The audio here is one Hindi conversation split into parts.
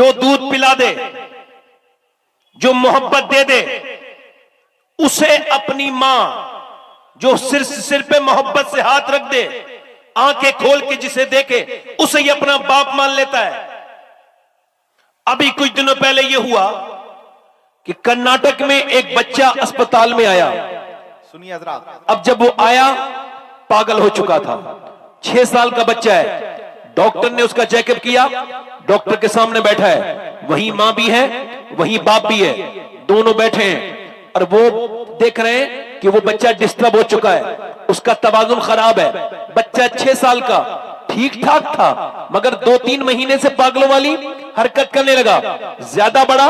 जो दूध पिला दे, जो मोहब्बत दे दे, उसे अपनी मां, जो सिर पे मोहब्बत से हाथ रख दे, आंखें खोल के जिसे देखे, उसे ही अपना बाप मान लेता है। अभी कुछ दिनों पहले यह हुआ कि कर्नाटक में एक बच्चा अस्पताल में आया। सुनिए हजरात, अब जब वो आया, पागल हो चुका था। 6 साल का बच्चा है। डॉक्टर ने उसका चेकअप किया। डॉक्टर के सामने बैठा है, वहीं मां भी है, वहीं बाप भी है, दोनों बैठे हैं और वो देख रहे हैं कि वो बच्चा डिस्टर्ब हो चुका है, उसका तवाजुन खराब है। बच्चा 6 साल का ठीक ठाक था, मगर 2-3 महीने से पागलों वाली हरकत करने लगा। ज्यादा बड़ा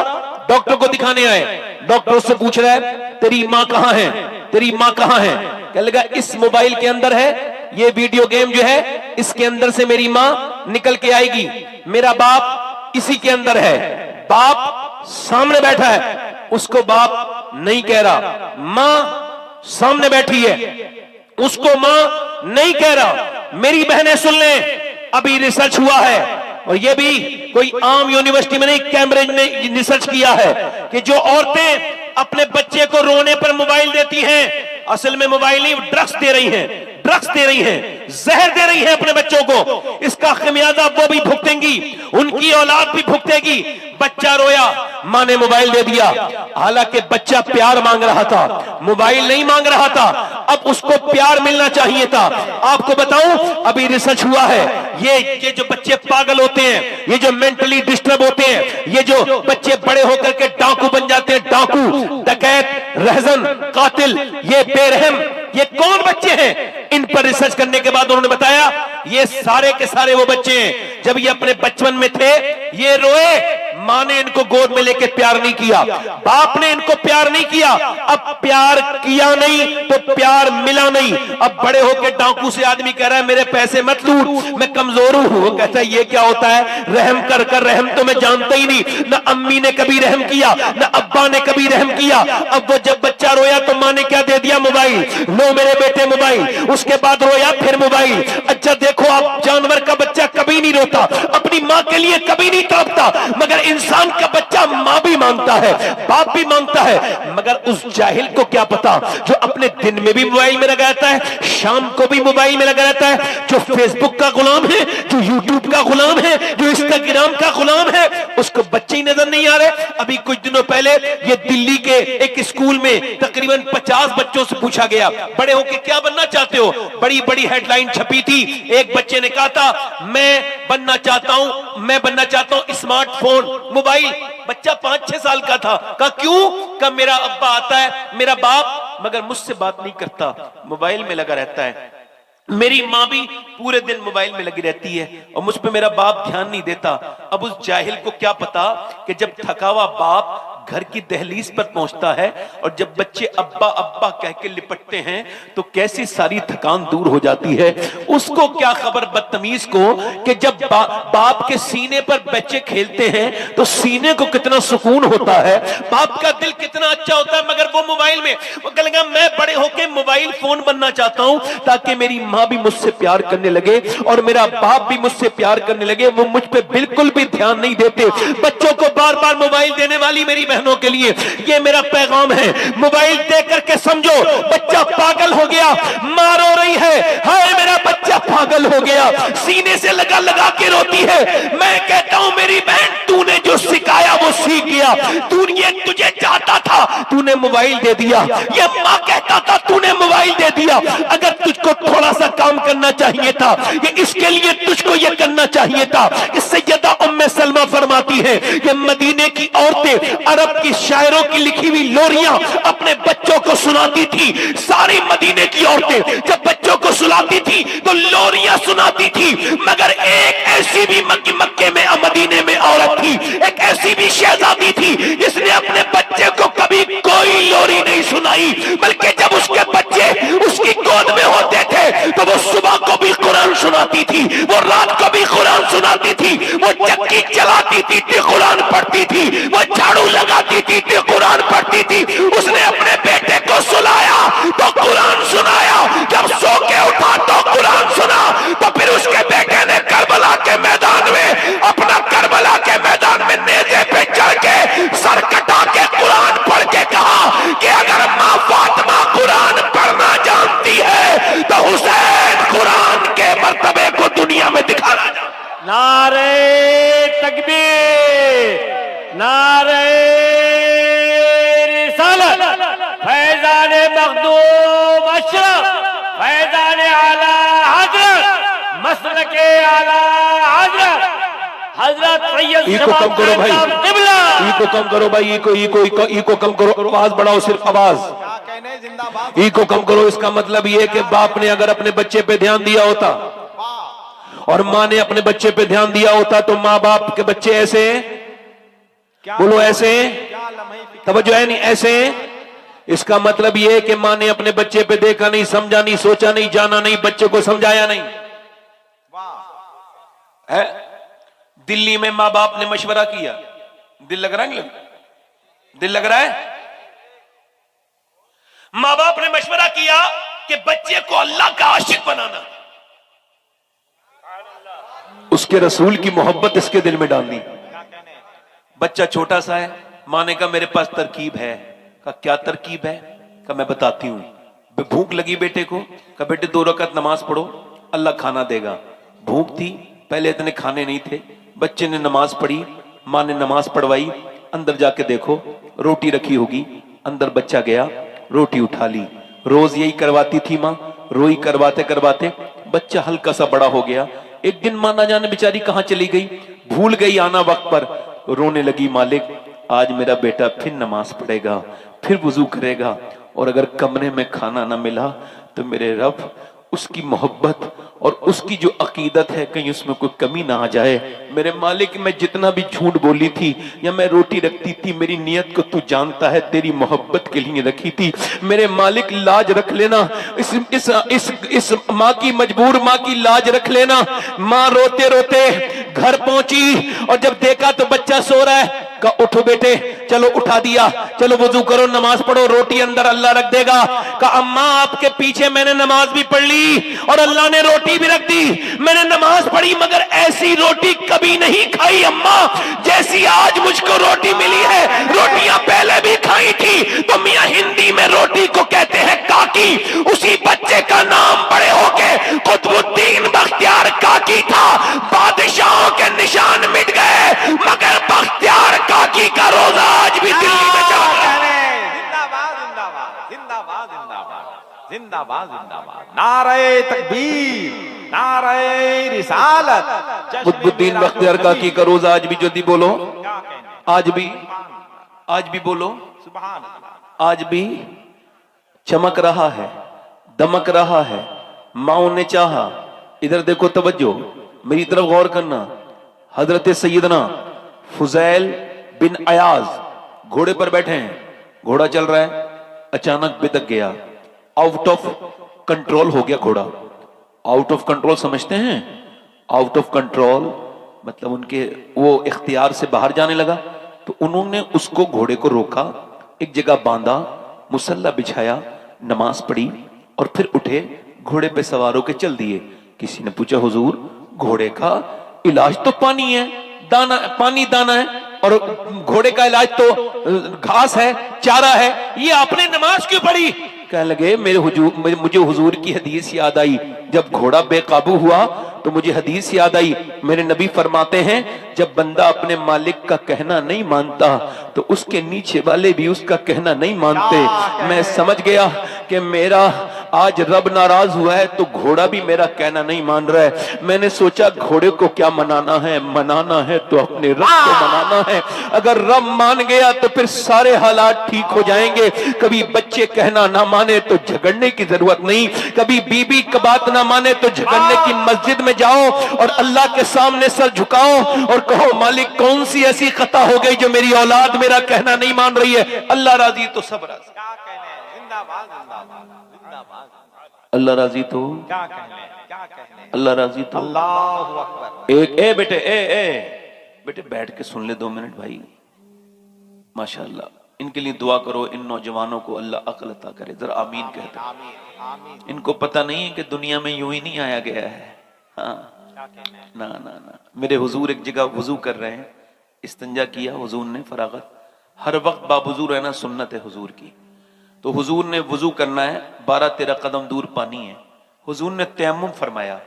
डॉक्टर को दिखाने आए। डॉक्टर उससे पूछ रहा है, तेरी मां कहां है, तेरी मां कहां है? कहने लगा, इस मोबाइल के अंदर है, ये वीडियो गेम जो है इसके अंदर से मेरी मां निकल के आएगी, मेरा बाप इसी के अंदर है। बाप सामने बैठा है, उसको बाप नहीं कह रहा। मां सामने बैठी है, उसको मां नहीं कह रहा। मेरी बहनें सुन लें, अभी रिसर्च हुआ है, और यह भी कोई आम यूनिवर्सिटी में नहीं, कैम्ब्रिज ने रिसर्च किया है कि जो औरतें अपने बच्चे को रोने पर मोबाइल देती हैं, असल में मोबाइल नहीं, ड्रग्स दे रही हैं, ड्रग्स दे रही हैं, जहर दे रही हैं अपने बच्चों को। इसका खमियाजा वो भी भुगतेंगी, उनकी औलाद भी भुगतेगी। बच्चा रोया, मां ने मोबाइल दे दिया, हालांकि बच्चा प्यार मांग रहा था, मोबाइल नहीं मांग रहा था। अब उसको प्यार मिलना चाहिए था। आपको बताऊं, अभी रिसर्च हुआ है, ये जो बच्चे पागल होते हैं, ये जो मेंटली डिस्टर्ब होते हैं, ये जो बच्चे बड़े होकर के डाकू बन जाते हैं, डाकू, डकैत, रहजन, कातिल, ये बेरहम, ये कौन बच्चे हैं? इन पर रिसर्च करने के बाद उन्होंने बताया, ये सारे के सारे वो बच्चे हैं, जब ये अपने बचपन में थे, ये रोए, मां ने इनको गोद में लेके प्यार नहीं किया, बाप ने इनको प्यार नहीं किया। अब प्यार किया नहीं तो प्यार मिला नहीं। अब बड़े होके डाकू से आदमी कह रहा है, मेरे पैसे मत लूट, मैं कमजोर हूं। वो कहता है, ये क्या होता है? रहम कर कर, रहम तो मैं जानता ही नहीं, ना अम्मी ने कभी रहम किया, ना अब्बा ने कभी रहम किया। अब वो जब बच्चा रोया तो मां ने क्या दे दिया? मोबाइल। लो मेरे बेटे मोबाइल। उसके बाद रोया, फिर मोबाइल। अच्छा देखो, आप जानवर का बच्चा कभी नहीं रोता, अपनी मां के लिए कभी नहीं तड़पता, मगर इंसान का बच्चा मां भी मांगता है, बाप भी मांगता है। मगर उस जाहिल को क्या पता, जो अपने दिन में भी मोबाइल में लगा रहता है, शाम को भी मोबाइल में लगा रहता है, जो फेसबुक का गुलाम है, जो यूट्यूब का गुलाम है, जो इंस्टाग्राम का गुलाम है, उसको बच्चे ही नजर नहीं आ रहे। अभी कुछ दिनों पहले ये दिल्ली के एक स्कूल में तकरीबन 50 बच्चों से पूछा गया, बड़े होके क्या बनना चाहते हो? बड़ी बड़ी हेडलाइन छपी थी। एक बच्चे ने कहा था, मैं बनना चाहता हूं स्मार्टफोन, मोबाइल। बच्चा 5-6 साल का था। कहा क्यों? कहा मेरा अब्बा आता है, मेरा बाप, मगर मुझसे बात नहीं करता, मोबाइल में लगा रहता है। मेरी मां भी पूरे दिन मोबाइल में लगी रहती है और मुझ पे मेरा बाप ध्यान नहीं देता। अब उस जाहिल को क्या पता कि जब थकावा बाप घर की दहलीज पर पहुंचता है और जब बच्चे अब्बा अब्बा कह के लिपटते हैं तो कैसी सारी थकान दूर हो जाती है। उसको क्या खबर बदतमीज को कि जब बाप के सीने पर बच्चे खेलते हैं तो सीने को कितना सुकून होता है, बाप का दिल कितना अच्छा होता है। मगर वो मोबाइल में, वो कहेगा मैं बड़े होके मोबाइल फोन बनना चाहता हूं ताकि मेरी मां भी मुझसे प्यार करने लगे और मेरा बाप भी मुझसे प्यार करने लगे। वो मुझ पे बिल्कुल भी ध्यान नहीं देते। बच्चों को बार बार मोबाइल देने वाली मेरी बहनों के लिए ये मेरा पैगाम है, मोबाइल दे करके समझो बच्चा पागल हो गया, मां रो रही है, हाय मेरा बच्चा पागल हो गया, सीने से लगा लगा के रोती है। मैं कहता हूं मेरी बहन, तूने जो सिखाया वो सीख गया। तूने तुझे चाहता था, तूने मोबाइल दे दिया। ये मां कहता था, तूने मोबाइल दे दिया। अगर तुझको थोड़ा सा काम करना चाहिए था, ये इसके लिए तुझको ये करना चाहिए था। सैयदा उम्मे सलमा फरमाती है कि मदीने की औरतें अरब की शायरों की लिखी हुई लोरियां अपने बच्चों को सुनाती थी। सारी मदीने की औरतें जब बच्चों को सुनाती थी तो लोरियां सुनाती थी, मगर एक ऐसी भी मक्के में मदीने में औरत थी, एक ऐसी भी शहजादी थी जिसने अपने बच्चे को कभी कोई लोरी नहीं सुनाई, बल्कि जब उसके बच्चे उसकी गोद में होते थे तो वो सुबह को भी कुरान सुनाती थी, वो रात को भी कुरान सुनाती थी, वो चक्की चलाती थी तो कुरान पढ़ती थी, वो झाड़ू लगाती थी तो कुरान पढ़ती थी। उसने अपने बेटे को सुलाया तो कुरान सुनाया, जब सो के उठा तो कुरान सुना। तो फिर उसके बेटे ने करबला के मैदान में अपना करबला के मैदान में मखदूम अशरफ फैजान आला हजरत मसलके आला हजरत हजरत सैयद इको कम करो भाई, किबला। इको कम करो भाई, इको कम करो, आवाज बढ़ाओ, सिर्फ आवाज। क्या कहने जिंदाबाद। इको कम करो। इसका मतलब ये है कि बाप ने अगर अपने बच्चे पे ध्यान दिया होता और माँ ने अपने बच्चे पे ध्यान दिया होता तो माँ बाप के बच्चे ऐसे, बोलो ऐसे, क्या लम्हे फिक्र। तवज्जो है नहीं, ऐसे। इसका मतलब ये है कि माँ ने अपने बच्चे पे देखा नहीं, समझा नहीं, सोचा नहीं, जाना नहीं, बच्चे को समझाया नहीं है। दिल्ली में माँ बाप ने मशवरा किया, दिल लग रहा है, दिल लग रहा है, माँ बाप ने मशवरा किया कि बच्चे को अल्लाह का आशिक बनाना, उसके रसूल की मोहब्बत इसके दिल में डालनी। बच्चा छोटा सा है, माँ ने कहा मेरे पास तरकीब है। कहा क्या तरकीब है? कहा मैं बताती हूं। भूख लगी बेटे को, कहा बेटे 2 रकात नमाज पढ़ो, अल्लाह खाना देगा। भूख थी, पहले इतने खाने नहीं थे, बच्चे ने नमाज पढ़ी, माँ ने नमाज पढ़वाई, अंदर जाके देखो रोटी रखी होगी, अंदर बच्चा गया, रोटी उठा ली। रोज यही करवाती थी माँ, रोई करवाते करवाते बच्चा हल्का सा बड़ा हो गया। एक दिन माँ ना जाने बेचारी कहां चली गई, भूल गई आना वक्त पर, रोने लगी, मालिक आज मेरा बेटा फिर नमाज पढ़ेगा, फिर वुजू करेगा, और अगर कमरे में खाना ना मिला तो मेरे रब उसकी मोहब्बत और उसकी जो अकीदत है कहीं उसमें कोई कमी ना आ जाए। मेरे मालिक मैं जितना भी झूठ बोली थी या मैं रोटी रखती थी, मेरी नियत को तू जानता है, तेरी मोहब्बत के लिए रखी थी। मेरे मालिक लाज रख लेना, इस माँ की, मजबूर माँ की लाज रख लेना। माँ रोते रोते घर पहुंची और जब देखा तो बच्चा सो रहा है, का उठो बेटे, चलो उठा दिया, चलो वुजू करो, नमाज पढ़ो, रोटी अंदर अल्लाह रख देगा। का अम्मा आपके पीछे मैंने नमाज भी पढ़ ली और अल्लाह ने रोटी भी रख दी, मैंने नमाज पढ़ी मगर ऐसी रोटी कभी नहीं खाई अम्मा जैसी आज मुझको रोटी मिली है। रोटियां पहले भी खाई थी। तो मियां हिंदी में रोटी को कहते हैं काकी। उसी बच्चे का नाम बड़े होके कुतुबुद्दीन बख्तियार काकी था। बादशाहों के निशान मिट गए मगर बख्तियार काकी का रोजा आज भी दिल्ली में चल रहा है। जिंदाबाद जिंदाबाद जिंदाबाद जिंदाबाद जिंदाबाद जिंदाबाद। नारे तकबीर, नारे रिसालत। कुतुबुद्दीन बख्तियार काकी का रोजा आज भी जल्दी बोलो, क्या कहने, आज भी बोलो, सुभान अल्लाह। आज भी चमक रहा है, दमक रहा है। माओ ने चाहा, इधर देखो, तवज्जो मेरी तरफ गौर करना। हजरत सैयदना फुजैल बिन अयाज घोड़े पर बैठे हैं, घोड़ा चल रहा है, अचानक बिदक गया, आउट ऑफ कंट्रोल हो गया घोड़ा। आउट ऑफ कंट्रोल समझते हैं? आउट ऑफ कंट्रोल मतलब उनके वो इख्तियार से बाहर जाने लगा। तो उन्होंने उसको, घोड़े को रोका, एक जगह बांधा, मुसल्ला बिछाया, नमाज पढ़ी और फिर उठे, घोड़े पे सवार होके चल दिए। किसी ने पूछा हुजूर घोड़े का इलाज तो पानी है, दाना, पानी दाना है, और घोड़े का इलाज तो घास है, चारा है, ये आपने नमाज क्यों पढ़ी? कहने लगे मुझे हुजूर की हदीस याद आई। जब घोड़ा बेकाबू हुआ तो मुझे हदीस याद आई, मेरे नबी फरमाते हैं जब बंदा अपने मालिक का कहना नहीं मानता तो उसके नीचे वाले भी उसका कहना नहीं मानते। मैं समझ गया कि मेरा आज रब नाराज हुआ है तो घोड़ा भी मेरा कहना नहीं मान रहा है। मैंने सोचा घोड़े को क्या मनाना है तो अपने रब को मनाना है। अगर रब मान गया तो फिर सारे हालात ठीक हो जाएंगे। कभी बच्चे कहना ना माने तो झगड़ने की जरूरत नहीं, कभी बीबी का बात ना माने तो झगड़ने की, मस्जिद में जाओ और अल्लाह के सामने सर झुकाओ और कहो मालिक कौन सी ऐसी खता हो गई जो मेरी औलाद मेरा कहना नहीं मान रही है। अल्लाह राजी तो सब राजी। क्या कहने, जिंदाबाद जिंदाबाद जिंदाबाद। अल्लाह राजी तो क्या कहने, क्या कहने, अल्लाह राजी तो। अल्लाहु अकबर। ए बेटे बैठ के सुन ले 2 मिनट भाई। माशाअल्लाह, इनके लिए दुआ करो, इन नौजवानों को अल्लाह अक्ल अता करे। जरा आमीन कहते हैं। आमीन आमीन। इनको पता नहीं है कि दुनिया में यूं ही नहीं आया गया है। हाँ, क्या कहने, ना ना ना। मेरे हुजूर एक जगह वुजू कर रहे हैं, इस्तंजा किया हुजूर ने, फरागत। हर वक्त बावुजू रहना सुन्नत है हुजूर की। तो हुजूर ने वुजू करना है, 12-13 कदम दूर पानी है। हुजूर ने तयम्मुम फरमाया।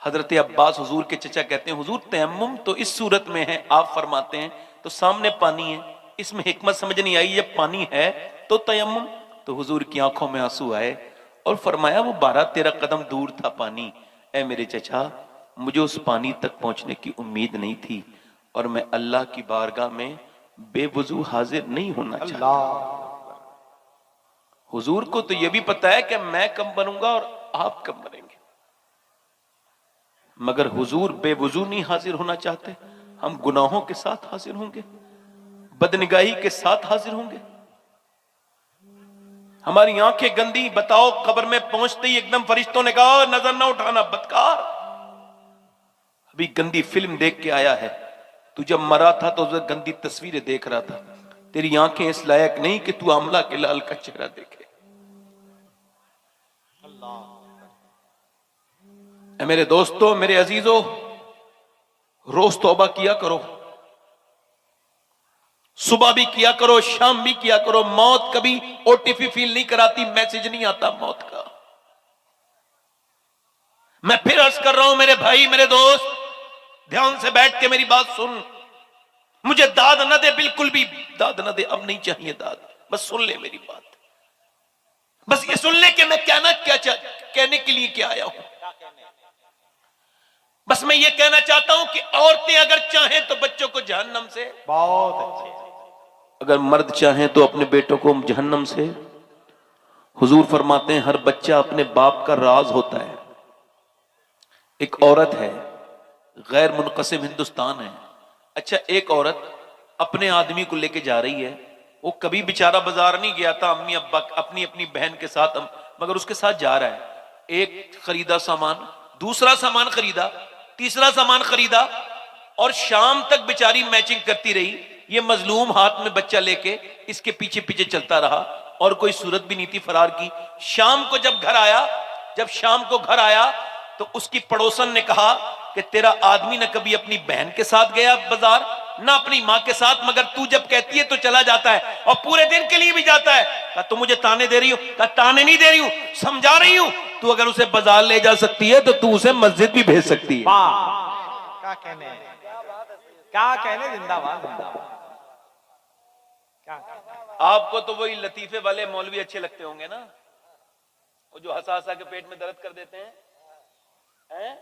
हजरत अब्बास हुजूर के चचा कहते हैं हुजूर तयम्मुम तो इस सूरत में है, आप फरमाते हैं तो सामने पानी है, इसमें हिकमत समझ नहीं आई। जब पानी है तो तयम्मुम, तो हुजूर की आंखों में आंसू आए और फरमाया वो 12-13 कदम दूर था पानी, ऐ मेरे चचा मुझे उस पानी तक पहुंचने की उम्मीद नहीं थी और मैं अल्लाह की बारगाह में बेवजू हाजिर नहीं होना चाहता। हुजूर को तो यह भी पता है कि मैं कब बनूंगा और आप कब बनेंगे, मगर हुजूर बेवजू नहीं हाजिर होना चाहते। हम गुनाहों के साथ हाजिर होंगे, बदनिगाही के साथ हाजिर होंगे, हमारी आंखें गंदी। बताओ कब्र में पहुंचते ही एकदम फरिश्तों ने कहा नजर ना उठाना बदकार, अभी गंदी फिल्म देख के आया है, तू जब मरा था तो उसे गंदी तस्वीरें देख रहा था, तेरी आंखें इस लायक नहीं कि तू आमला के लाल का चेहरा देखे। मेरे दोस्तों, मेरे अजीजों, रोज तौबा किया करो, सुबह भी किया करो, शाम भी किया करो। मौत कभी ओटीपी फील नहीं कराती, मैसेज नहीं आता मौत का। मैं फिर अर्ज कर रहा हूं मेरे भाई, मेरे दोस्त, ध्यान से बैठ के मेरी बात सुन। मुझे दाद न दे, बिल्कुल भी दाद न दे, अब नहीं चाहिए दाद, बस सुन ले मेरी बात, बस ये सुन ले कि मैं कहने के लिए क्या आया हूं। बस मैं ये कहना चाहता हूं कि औरतें अगर चाहें तो बच्चों को जहन्नम से, बहुत अच्छे, अगर मर्द चाहें तो अपने बेटों को जहन्नम से। हुजूर फरमाते हैं हर बच्चा अपने बाप का राज होता है। एक औरत है, गैर मुनक़सिम हिंदुस्तान है। अच्छा, एक औरत अपने आदमी को लेके जा रही है, वो कभी बेचारा बाजार नहीं गया था अम्मी अब्बा अपनी बहन के साथ, मगर उसके साथ जा रहा है। एक खरीदा सामान, दूसरा सामान खरीदा, तीसरा सामान खरीदा, और शाम तक बेचारी मैचिंग करती रही। ये मजलूम हाथ में बच्चा लेके इसके पीछे पीछे चलता रहा और कोई सूरत भी नहीं थी फरार की। शाम को जब शाम को घर आया तो उसकी पड़ोसन ने कहा कि तेरा आदमी न कभी अपनी बहन के साथ गया बाजार, ना अपनी मां के साथ, मगर तू जब कहती है तो चला जाता है और पूरे दिन के लिए भी जाता है। कहा तू मुझे ताने दे रही हो? कहा ताने नहीं दे रही हूं, समझा रही हूं। तू अगर उसे बाजार ले जा सकती है तो तू उसे मस्जिद भी भेज सकती है। क्या कहने, क्या कहने, जिंदाबाद जिंदाबाद। आपको तो वही लतीफे वाले मौलवी अच्छे लगते होंगे ना, वो जो हंसा हंसा के पेट में दर्द कर देते हैं?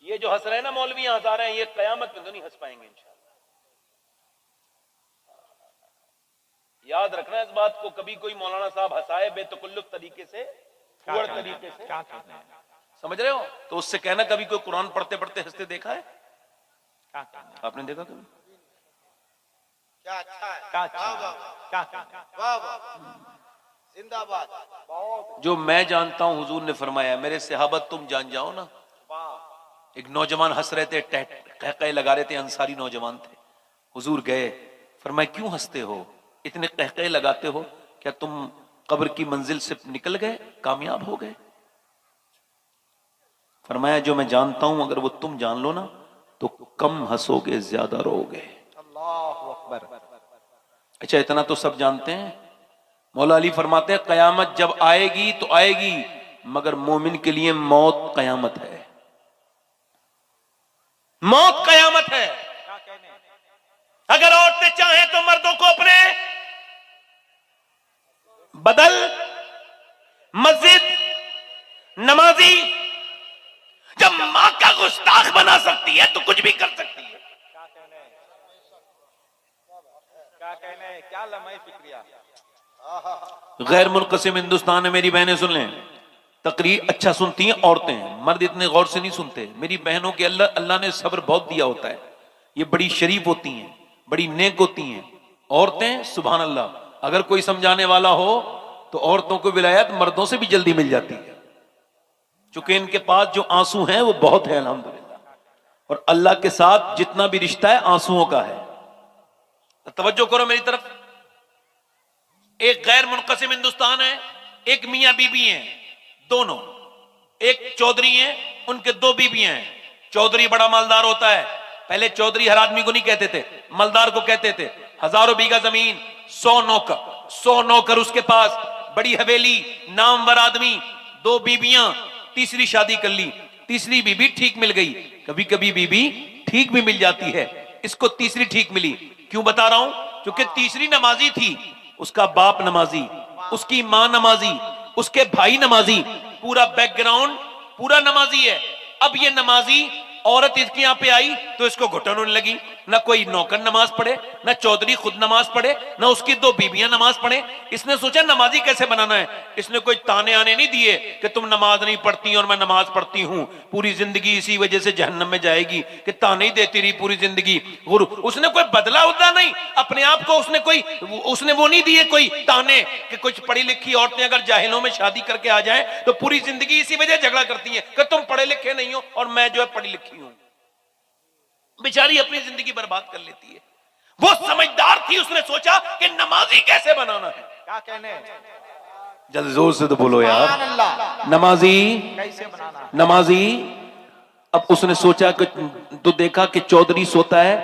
ये जो हंस रहे हैं ना मौलवी, हंसा रहे हैं, ये कयामत में तो नहीं हंस पाएंगे इंशाअल्लाह। याद रखना इस बात को, कभी कोई मौलाना साहब हंसाए बेतकल्लुफ तरीके से, फुअड़ तरीके से, क्या कहने हैं? समझ रहे हो, तो उससे कहना कभी कोई कुरान पढ़ते पढ़ते हंसते देखा है? क्या कहने हैं? आपने देखा कभी? क्या अच्छा है, क्या अच्छा है, क्या कहने हैं? वाह वाह, जिंदाबाद। जो मैं जानता हूं हुजूर ने फरमाया, मेरे सहाबत तुम जान जाओ ना। एक नौजवान हंस रहे थे, कहकहे लगा रहे थे, अंसारी नौजवान थे। हुजूर गए, फरमाया क्यों हंसते हो, इतने कहकहे लगाते हो, क्या तुम कब्र की मंजिल से निकल गए, कामयाब हो गए? फरमाया जो मैं जानता हूं अगर वो तुम जान लो ना तो कम हंसोगे ज्यादा रोगे। अल्लाहु अकबर। अच्छा, इतना तो सब जानते हैं। मौला अली फरमाते हैं कयामत जब आएगी तो आएगी, मगर मोमिन के लिए मौत कयामत है, मौत कयामत है। क्या कहने हैं? अगर औरतें चाहें तो मर्दों को अपने बदल, मस्जिद, नमाजी, जब मां का गुस्ताख बना सकती है तो कुछ भी कर सकती है। क्या कहने हैं? क्या कहने हैं? क्या लम्हे फिक्रिया। गैर मुनक़सिम हिंदुस्तान है, मेरी बहनें सुन लें, तकरीर अच्छा सुनती हैं औरतें, मर्द इतने गौर से नहीं सुनते। मेरी बहनों के अल्लाह ने सब्र बहुत दिया होता है, ये बड़ी शरीफ होती हैं, बड़ी नेक होती हैं औरतें, सुभान अल्लाह। अगर कोई समझाने वाला हो तो औरतों को विलायत मर्दों से भी जल्दी मिल जाती है, क्योंकि इनके पास जो आंसू हैं वो बहुत है अल्हम्दुलिल्लाह, और अल्लाह के साथ जितना भी रिश्ता है आंसुओं का है। तवज्जो करो मेरी तरफ। एक गैर मुनक़सिम हिंदुस्तान है, एक मियां बीबी हैं दोनों, एक चौधरी हैं, उनके दो बीबियां हैं। चौधरी बड़ा मालदार होता है, पहले चौधरी हर आदमी को नहीं कहते थे, मालदार को कहते थे। हजारों बीघा जमीन, 100 नौकर उसके पास, बड़ी हवेली, नामवर आदमी, दो बीबियां, तीसरी शादी कर ली, तीसरी बीबी ठीक मिल गई। कभी कभी बीबी ठीक भी मिल जाती है, इसको तीसरी ठीक मिली। क्यों बता रहा हूं? क्योंकि तीसरी नमाजी थी, उसका बाप नमाजी, उसकी मां नमाजी, उसके भाई नमाजी, पूरा बैकग्राउंड पूरा नमाजी है। अब ये नमाजी औरत इसके यहां पे आई तो इसको घुटन होने लगी। ना कोई नौकर नमाज पढ़े, ना चौधरी खुद नमाज पढ़े, ना उसकी दो बीबियां नमाज पढ़े। इसने सोचा नमाजी कैसे बनाना है। इसने कोई ताने आने नहीं दिए कि तुम नमाज नहीं पढ़ती और मैं नमाज पढ़ती हूं, पूरी जिंदगी इसी वजह से जहन्नम में जाएगी, कि ताने ही देती रही पूरी जिंदगी। और उसने कोई बदला उदला नहीं अपने आप को, उसने वो नहीं दिए कोई ताने कि कुछ पढ़ी लिखी औरतें अगर जाहिलों में शादी करके आ जाएं तो पूरी जिंदगी इसी वजह झगड़ा करती हैं कि तुम पढ़े लिखे नहीं हो और मैं जो है पढ़ी लिखी हूं। बेचारी अपनी जिंदगी बर्बाद कर लेती है। वो समझदार थी, उसने सोचा कि नमाजी कैसे बनाना है। क्या कहने, जल्दी जोर से तो बोलो यार, नमाजी कैसे बनाना है? नमाजी। अब उसने सोचा कि तो देखा कि चौधरी सोता है,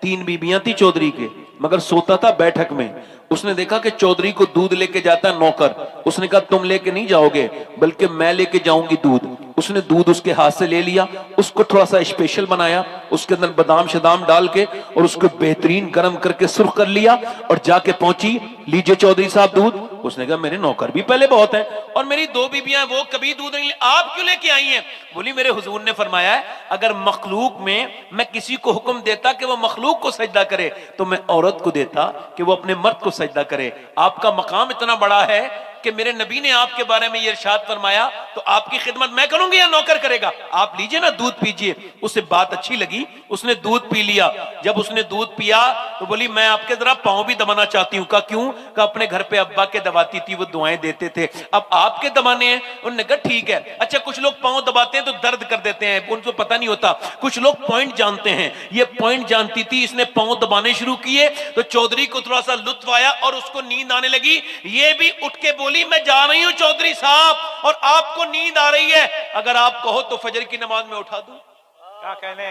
3 बीबियां थी चौधरी के, मगर सोता था बैठक में। उसने देखा कि चौधरी को दूध लेके जाता है नौकर। उसने कहा तुम लेके नहीं जाओगे बल्कि मैं लेके जाऊंगी दूध। उसने दूध उसके हाथ से ले लिया, उसको थोड़ा सा स्पेशल बनाया, उसके अंदर बादाम शदाम डाल के और उसको बेहतरीन गर्म करके सुर्ख कर लिया और जाके पहुंची, लीजिए चौधरी साहब दूध। उसने कहा मेरे नौकर भी पहले बहुत हैं और मेरी 2 बीबियां वो कभी दूध नहीं, आप क्यों लेके आई हैं? बोली मेरे हुजूर ने फरमाया है अगर मखलूक में मैं किसी को हुक्म देता कि वो मखलूक को सजदा करे तो मैं औरत को देता कि वो अपने मर्द को सजदा करे। आपका मकाम इतना बड़ा है कि मेरे नबी ने आपके बारे में ये इरशाद फरमाया, तो आपकी खिदमत मैं करूंगी या नौकर करेगा? आप लीजिए ना दूध पीजिए। उसे बात अच्छी लगी, उसने दूध पी लिया। जब उसने दूध पिया तो बोली मैं आपके जरा पांव भी दबाना चाहती हूँ। कहा क्यों? कहा अपने घर पे अब्बा के दबाती थी, वो दुआएं देते थे, अब आपके दबाने हैं। उन्होंने कहा ठीक है। अच्छा कुछ लोग पांव दबाते हैं तो दर्द कर देते हैं, उनको पता नहीं होता। कुछ लोग पॉइंट जानते हैं, ये पॉइंट जानती थी। इसने पांव दबाने शुरू किए तो चौधरी को थोड़ा सा लुत्फ आया और उसको नींद आने लगी। ये भी उठ के बोली मैं जा रही हूं चौधरी साहब और आपको नींद आ रही है, अगर आप कहो तो फजर की नमाज में उठा दूं। क्या कहने,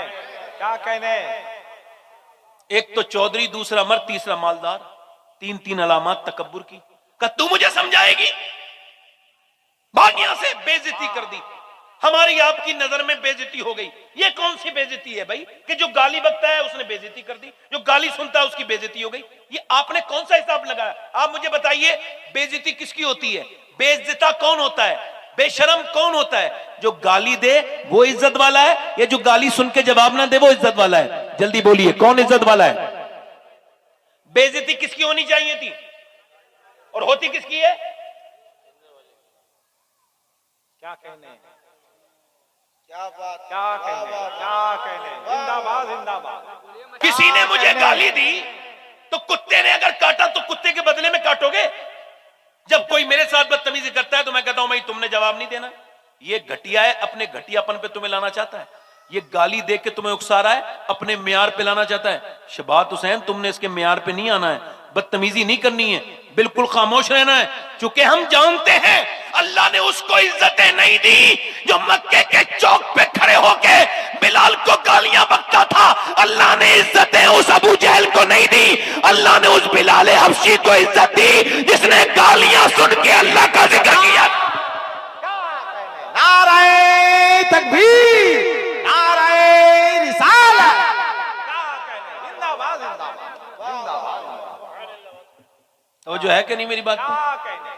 क्या कहने। एक तो चौधरी, दूसरा मर्द, तीसरा मालदार, 3 अलामत तकब्बुर की। का तू मुझे समझाएगी? भाग यहां से, बेइज्जती कर दी। हमारी आपकी नजर में बेइज्जती हो गई। ये कौन सी बेइज्जती है भाई कि जो गाली बकता है उसने बेइज्जती कर दी, जो गाली सुनता है उसकी बेइज्जती हो गई? ये आपने कौन सा हिसाब लगाया? आप मुझे बताइए बेइज्जती किसकी होती है? बेइज्जता कौन होता है? बेशरम कौन होता है? जो गाली दे वो इज्जत वाला है या जो गाली सुन के जवाब ना दे वो इज्जत वाला है? जल्दी बोलिए कौन इज्जत वाला है? बेइज्जती किसकी होनी चाहिए थी और होती किसकी है? क्या कहने, क्या बात, क्या कहने, क्या कहने। जिंदाबाद, जिंदाबाद। किसी ने मुझे गाली दी तो कुत्ते ने अगर काटा तो कुत्ते के बदले में काटोगे? जब कोई मेरे साथ बदतमीजी करता है तो मैं कहता हूं भाई तुमने जवाब नहीं देना। ये घटिया है, अपने घटियापन पे तुम्हें लाना चाहता है। ये गाली दे के तुम्हें उकसा रहा है, अपने म्यार पे लाना चाहता है। शबात हुसैन तुमने इसके म्यार पे नहीं आना है, बदतमीजी नहीं करनी है, बिल्कुल खामोश रहना है। चूंकि हम जानते हैं अल्लाह ने उसको इज्जतें नहीं दी जो मक्के के चौक पे खड़े होके बिलाल को गालियां बकता था। अल्लाह ने इज्जतें उस अबू जहल को नहीं दी, अल्लाह ने उस बिलाल हबशी को इज्जत दी जिसने गालियां सुन के अल्लाह का जिक्र किया। नारे तकबीर, नारे रिसालत। जिंदाबाद, जिंदाबाद, जिंदाबाद। तो जो है कि नहीं मेरी बात? क्या कहने।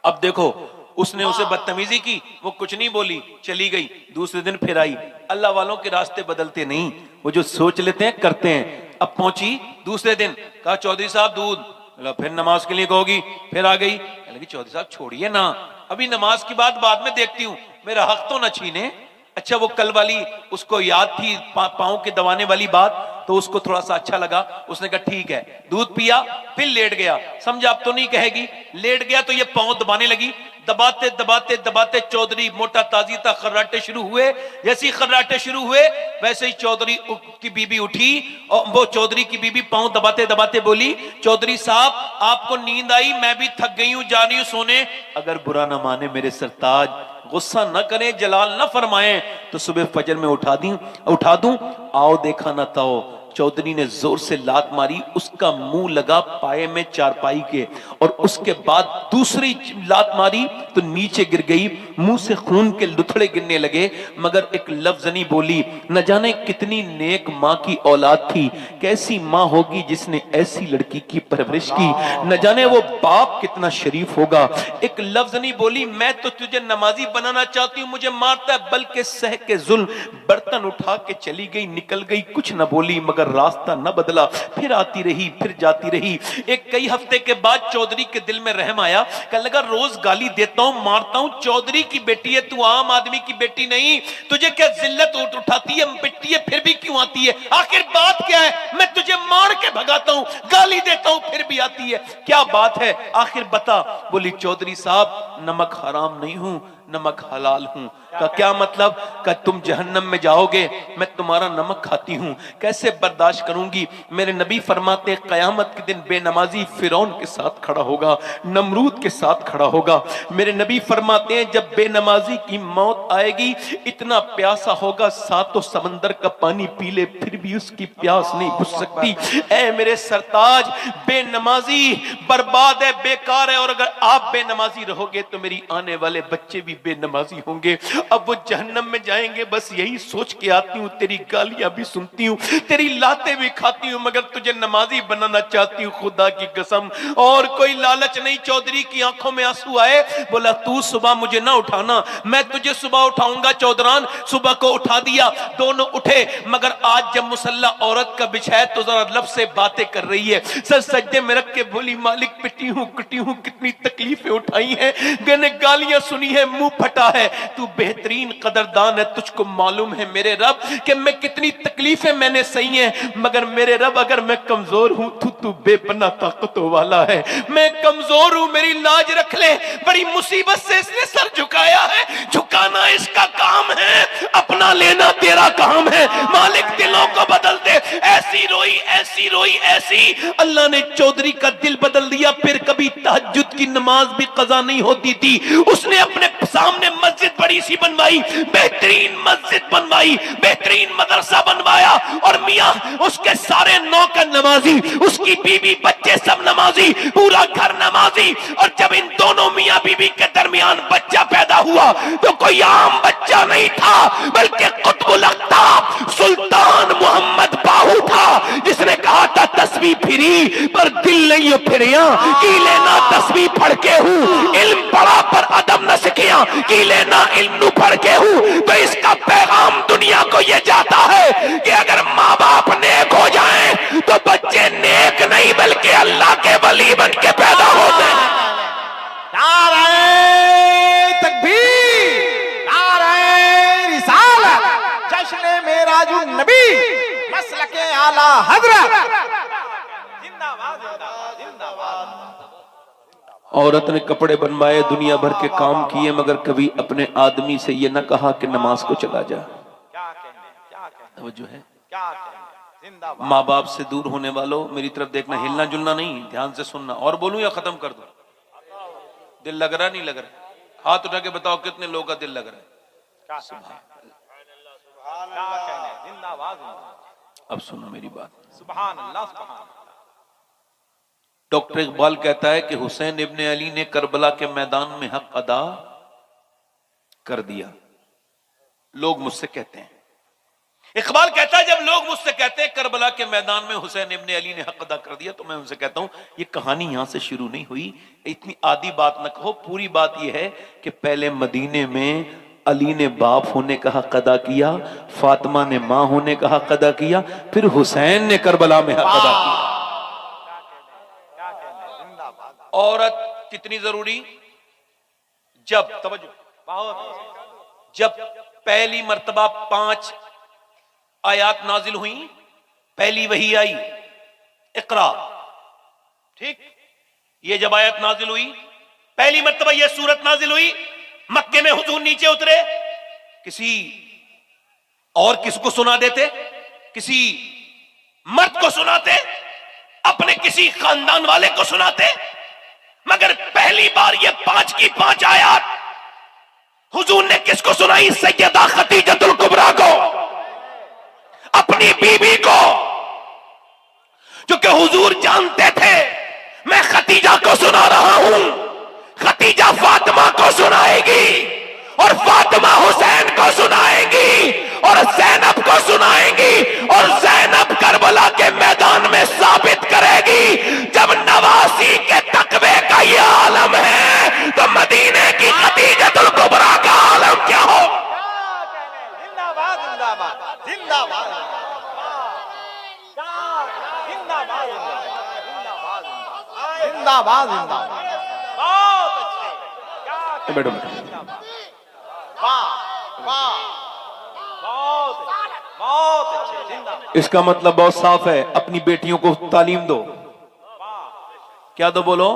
अब देखो उसने उसे बदतमीजी की, वो कुछ नहीं बोली, चली गई। दूसरे दिन फिर आई। अल्लाह वालों के रास्ते बदलते नहीं, वो जो सोच लेते हैं करते हैं। अब पहुंची दूसरे दिन, कहा चौधरी साहब दूध। फिर नमाज के लिए कहोगी? फिर आ गई, लगी चौधरी साहब छोड़िए ना, अभी नमाज की बात बाद में देखती हूँ, मेरा हक तो न छीने। अच्छा वो कल वाली उसको याद थी पांव के दबाने वाली बात, तो उसको थोड़ा सा अच्छा लगा। उसने कहा ठीक है, दूध पिया, फिर लेट गया। समझा अब तो नहीं कहेगी। लेट गया तो ये पांव दबाने लगी। दबाते दबाते दबाते चौधरी मोटा ताजी था, खर्राटे शुरू हुए। जैसे ही खर्राटे शुरू हुए वैसे ही चौधरी की बीबी उठी और वो चौधरी की बीबी पांव दबाते दबाते बोली चौधरी साहब आपको नींद आई? मैं भी थक गई हूं, जा रही हूं सोने। अगर बुरा ना माने मेरे सरताज, गुस्सा न करें, जलाल न फरमाएं तो सुबह फजर में उठा दूं। आओ देखा ना ताओ। चौधरी ने जोर से लात मारी, उसका मुंह लगा पाए में चारपाई के, और उसके बाद दूसरी लात मारी तो नीचे गिर गई। मुंह से खून के लुथड़े गिरने लगे, मगर एक लफ्ज नहीं बोली। न जाने कितनी नेक माँ की औलाद थी, कैसी माँ होगी जिसने ऐसी लड़की की परवरिश की, न जाने वो बाप कितना शरीफ होगा। एक लफ्ज नहीं बोली। मैं तो तुझे नमाजी बनाना चाहती हूँ, मुझे मारता है, बल्कि सह के जुल्म बर्तन उठा के चली गई, निकल गई, कुछ न बोली, मगर रास्ता न बदला, फिर आती रही, फिर जाती रही। एक कई हफ्ते के बाद चौधरी के दिल में रहम आया, कहने लगा रोज गाली देता हूं, मारता हूं, चौधरी की बेटी है तू, आम आदमी की बेटी नहीं, तुझे क्या जिल्लत उठाती है, पिटती है, फिर भी क्यों आती है, आखिर बात क्या है? मैं तुझे मार के भगाता हूं, गाली देता हूं, फिर भी आती है, क्या बात है, आखिर बता। बोली चौधरी साहब नमक हराम नहीं हूं, नमक हलाल हूं। का क्या मतलब? का तुम जहन्नम में जाओगे, मैं तुम्हारा नमक खाती हूं, कैसे बर्दाश्त करूंगी। मेरे नबी फरमाते कयामत के दिन बेनमाजी फिरौन के साथ खड़ा होगा, नमरूद के साथ खड़ा होगा। मेरे नबी फरमाते हैं जब बेनमाजी की मौत आएगी, इतना प्यासा होगा सातों समंदर का पानी पी ले फिर भी उसकी प्यास नहीं बुझ सकती। ऐ मेरे सरताज, बेनमाजी बर्बाद है, बेकार है, और अगर आप बेनमाजी रहोगे तो मेरी आने वाले बच्चे भी बेनमाजी होंगे। अब वो जहन्नम में जाएंगे, बस यही सोच के आती हूँ, तेरी गालियां भी सुनती हूँ, तेरी लातें भी खाती हूँ, मगर तुझे नमाजी बनाना चाहती हूँ, खुदा की कसम, और कोई लालच नहीं। चौधरी की आंखों में आंसू आए, बोला तू सुबह मुझे ना उठाना, मैं तुझे सुबह उठाऊंगा। चौधरान सुबह को उठा दिया, दोनों उठे, मगर आज जब मुसल्ला औरत का बिछाया तो जरा लब से बातें कर रही है, सर सज्जे में रख के बोली मालिक पिटी हूँ, कुटी हूँ, कितनी तकलीफें उठाई हैं, गने गालियां सुनी है, मुंह फटा है, तू बेहतरीन कदरदान है, तुझको मालूम है मेरे रब कि मैं कितनी तकलीफें मैंने सही हैं, मगर मेरे रब अगर मैं कमजोर हूं तो तू बेपना ताकतों वाला है, मैं कमजोर हूं, मेरी लाज रख ले। बड़ी मुसीबत से इसने सर झुकाया है, झुकाना इसका काम है, अपना लेना तेरा काम है, मालिक दिलों को बदल दे। ऐसी रोई, ऐसी रोई, ऐसी, अल्लाह ने चौधरी का दिल बदल दिया। फिर कभी तहज्जुद की नमाज भी कज़ा नहीं होती थी, उसने अपने सामने मस्जिद बड़ी सी बनवाई, बेहतरीन मस्जिद बनवाई, बेहतरीन मदरसा बनवाया, और मियां उसके सारे नौकर नमाजी, उसकी बीवी बच्चे सब नमाजी, पूरा घर नमाजी। और जब इन दोनों मियां बीवी के दरमियान बच्चा पैदा हुआ तो कोई आम बच्चा नहीं था, बल्कि कुतुबुल अख्ताब सुल्तान मोहम्मद बाहू था, जिसने कहा था तस्बीह फिरी पर दिल नहीं फिरिया, की लेना तस्बीह पढ़ के हूं, इल्म पढ़ा पर अदब न सीखिया, की लेना इल्म पढ़ के हूं। तो इसका पैगाम दुनिया को यह जाता है कि अगर माँ बाप नेक हो जाएं तो बच्चे नेक नहीं बल्कि अल्लाह के वली बन के पैदा होते हैं। नारे तकबीर, नारे रिसालत, जश्न मेराजुन नबी, मसलके आला हजरत, जिंदाबाद जिंदाबाद जिंदाबाद। औरत ने कपड़े बनवाए, दुनिया भर के काम किए, मगर कभी अपने आदमी से ये न कहा कि नमाज को चला जा। है माँ बाप से दूर होने वालों मेरी तरफ देखना, हिलना जुलना नहीं, ध्यान से सुनना। और बोलूं या खत्म कर दूं? दिल लग रहा नहीं लग रहा? हाथ उठा के बताओ कितने लोगों का दिल लग रहा है। अब सुनो मेरी बात। सुभान अल्लाह, सुभान अल्लाह। डॉक्टर इकबाल कहता है कि हुसैन इब्ने अली ने करबला के मैदान में हक अदा कर दिया। लोग मुझसे कहते हैं, इकबाल कहता है जब लोग मुझसे कहते हैं करबला के मैदान में हुसैन इब्ने अली ने हक अदा कर दिया, तो मैं उनसे कहता हूं ये कहानी यहां से शुरू नहीं हुई, इतनी आधी बात न कहो। पूरी बात यह है कि पहले मदीने में अली ने बाप होने का हक अदा किया, फातिमा ने मां होने का हक अदा किया, फिर हुसैन ने करबला में हक अदा किया। औरत कितनी जरूरी? जब जब पहली मर्तबा 5 आयात नाजिल हुई, पहली वही आई इकरा, ठीक, ये जब आयत नाजिल हुई, पहली मर्तबा ये सूरत नाजिल हुई, मक्के में हुजूर नीचे उतरे, किसी और किसको सुना देते, किसी मर्द को सुनाते, अपने किसी खानदान वाले को सुनाते, मगर पहली बार ये 5 की 5 आयत हुजूर ने किसको सुनाई? सैयदा खदीजतुल कुबरा को, अपनी बीबी को, जो कि हुजूर जानते थे मैं खदीजा को सुना रहा हूं, खदीजा फातिमा को सुनाएगी, और फातिमा हुसैन को सुनाएंगी और ज़ैनब को सुनाएंगी और ज़ैनब करबला के मैदान में साबित करेगी जब नवासी के तकवे का ये आलम है तो मदीने की खदीजतुल कुबरा का आलम क्या हो। जिंदाबाद जिंदाबाद जिंदाबाद जिंदाबाद जिंदाबाद। बहुत अच्छे, बैठो वाह वाह, बहुत अच्छे, जिंदाबाद। इसका मतलब बहुत साफ है, अपनी बेटियों को तालीम दो। क्या दो बोलो।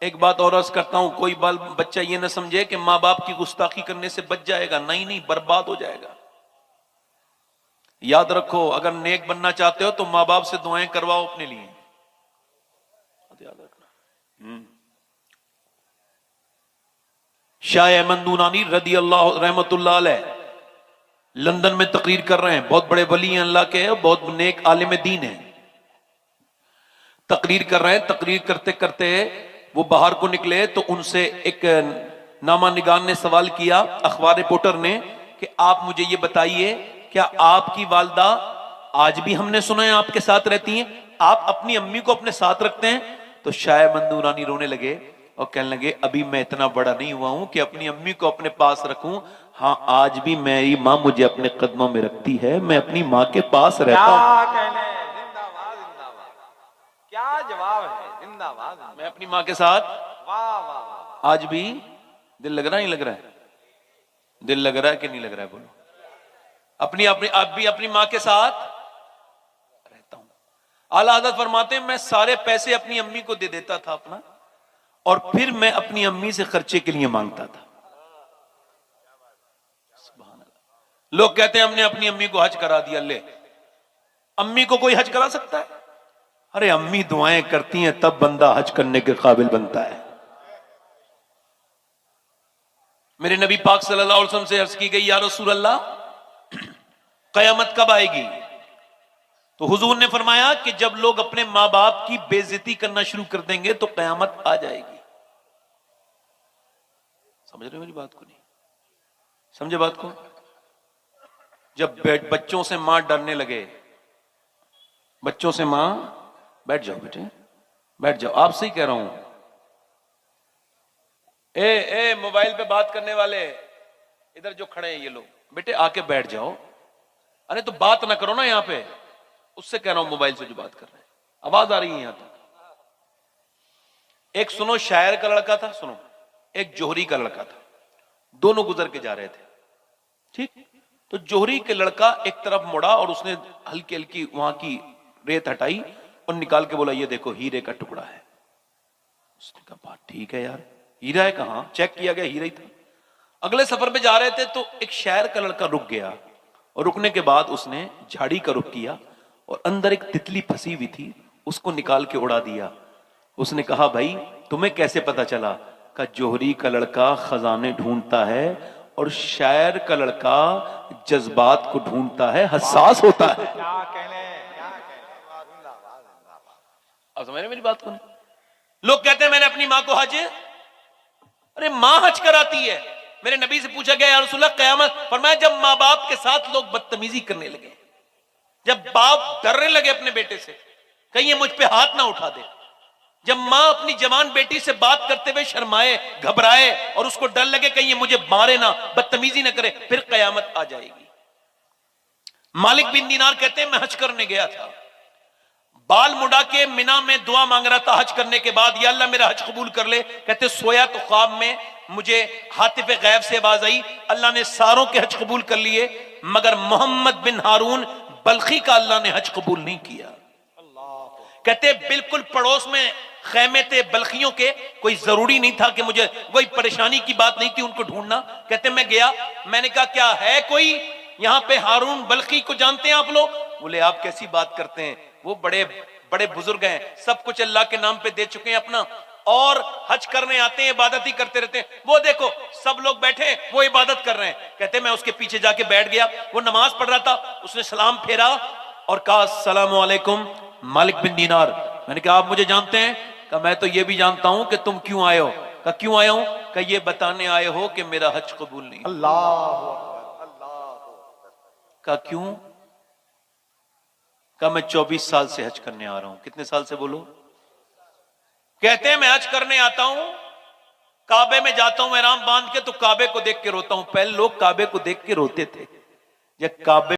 एक बात और अर्ज करता हूं, कोई बाल बच्चा ये ना समझे कि माँ बाप की गुस्ताखी करने से बच जाएगा, नहीं नहीं, बर्बाद हो जाएगा। याद रखो, अगर नेक बनना चाहते हो तो माँ बाप से दुआएं करवाओ अपने लिए, याद रखना। शाह अहमद नूरानी रदी अल्लाह रहमतुल्लाह अलैह लंदन में तकरीर कर रहे हैं, बहुत बड़े वली हैं अल्लाह के, बहुत नेक आलिम दीन है। तकरीर कर रहे हैं, तकरीर करते करते वो बाहर को निकले तो उनसे एक नामा निगार ने सवाल किया, अखबार रिपोर्टर ने, कि आप मुझे ये बताइए, क्या आपकी वालदा आज भी, हमने सुना है, आपके साथ रहती हैं, आप अपनी अम्मी को अपने साथ रखते हैं? तो शाह मंदूरानी रोने लगे और कहने लगे, अभी मैं इतना बड़ा नहीं हुआ हूं कि अपनी अम्मी को अपने पास रखूं। हाँ, आज भी मेरी माँ मुझे अपने कदमों में रखती है, मैं अपनी माँ के पास रहता हूं। क्या कहने, जिंदाबाद जिंदाबाद, क्या जवाब है, जिंदाबाद। मैं अपनी माँ के साथ वाह वाह वाह। आज भी दिल लग रहा है, नहीं लग रहा है? दिल लग रहा है कि नहीं लग रहा है? बोलो। अपनी अपनी आप भी अपनी माँ के साथ रहता हूं। आला हज़रत फरमाते हैं, मैं सारे पैसे अपनी अम्मी को दे देता था अपना, और फिर मैं अपनी अम्मी से खर्चे के लिए मांगता था। लोग कहते हैं हमने अपनी अम्मी को हज करा दिया। ले, अम्मी को कोई हज करा सकता है? अरे अम्मी दुआएं करती हैं तब बंदा हज करने के काबिल बनता है। मेरे नबी पाक सल्लल्लाहु अलैहि वसल्लम से अर्ज की गई, या रसूल अल्लाह, कयामत कब आएगी? तो हुजूर ने फरमाया कि जब लोग अपने मां बाप की बेइज्जती करना शुरू कर देंगे तो कयामत आ जाएगी। समझ रहे हो मेरी बात को? नहीं समझे बात को? जब बच्चों से मां डरने लगे, बच्चों से मां, बैठ जाओ बेटे, बैठ जाओ, आपसे ही कह रहा हूं, ए मोबाइल पे बात करने वाले इधर जो खड़े हैं ये लोग, बेटे आके बैठ जाओ। अरे तो बात ना करो ना यहां पे, उससे कह रहा हूं मोबाइल से जो बात कर रहे हैं, आवाज आ रही है यहां तक। एक सुनो, शायर का लड़का था, सुनो, एक जोहरी का लड़का था, दोनों गुजर के जा रहे थे, ठीक? तो जोहरी के लड़का एक तरफ मुड़ा और उसने हल्की हल्की वहां की रेत हटाई और निकाल के बोला, ये देखो हीरे का टुकड़ा है। उसने कहा, बात ठीक है यार, हीरा है कहां? चेक किया गया, हीरा ही था। अगले सफर पे जा रहे थे तो एक शायर का लड़का रुक गया, और रुकने के बाद उसने झाड़ी का रुख किया और अंदर एक तितली फंसी हुई थी, उसको निकाल के उड़ा दिया। उसने कहा, भाई तुम्हें कैसे पता चला? का जोहरी का लड़का खजाने ढूंढता है और शायर का लड़का जज्बात को ढूंढता है, हसास होता है। क्या कहने, अब समझ रहे मेरी बात को? लोग कहते हैं मैंने अपनी मां को हज, अरे मां हज कराती है। मेरे नबी से पूछा गया, या रसूलल्लाह क़यामत, फरमाया जब मां बाप के साथ लोग बदतमीजी करने लगे, जब बाप डरने लगे अपने बेटे से, कहीं ये मुझ पे हाथ ना उठा दे, जब मां अपनी जवान बेटी से बात करते हुए शर्माए, घबराए और उसको डर लगे कहीं ये मुझे मारे ना, बदतमीजी ना करे, फिर कयामत आ जाएगी। मालिक बिन दीनार कहते हैं, मैं हज करने गया था, बाल मुड़ा के मिना में दुआ मांग रहा था हज करने के बाद, या अल्लाह मेरा हज कबूल कर ले। कहते सोया तो ख्वाब में मुझे हातिफ गैब से आवाज आई, अल्लाह ने सारों के हज कबूल कर लिए, मगर मोहम्मद बिन हारून बल्खी का अल्लाह ने हज कबूल नहीं किया। कहते बिल्कुल पड़ोस में खैमे थे बल्खियों के, कोई जरूरी नहीं था कि मुझे, कोई परेशानी की बात नहीं थी उनको ढूंढना। कहते मैं गया, मैंने कहा क्या है कोई यहां पे हारून बल्खी को जानते हैं आप लोग? बोले आप कैसी बात करते हैं, वो बड़े बड़े बुजुर्ग हैं, सब कुछ अल्लाह के नाम पे दे चुके हैं अपना, और हज करने आते हैं, इबादत ही करते रहते हैं। वो देखो सब लोग बैठे हैं, वो इबादत कर रहे हैं। कहते मैं उसके पीछे जाके बैठ गया, वो नमाज पढ़ रहा था, उसने सलाम फेरा और कहा अस्सलामु अलैकुम मालिक बिन दीनार। मैंने कहा आप मुझे जानते हैं? कहा मैं तो ये भी जानता हूं कि तुम क्यों आए हो। कहा क्यों आया हूं? कि ये बताने आए हो कि मेरा हज कबूल नहीं। का क्यों? का मैं 24 साल से हज करने आ रहा हूं। कितने साल से बोलो? कहते हैं मैं हज करने आता हूं, काबे में जाता हूं एहराम बांध के, तो काबे को देख के रोता हूं। पहले लोग काबे को देख के रोते थे, या काबे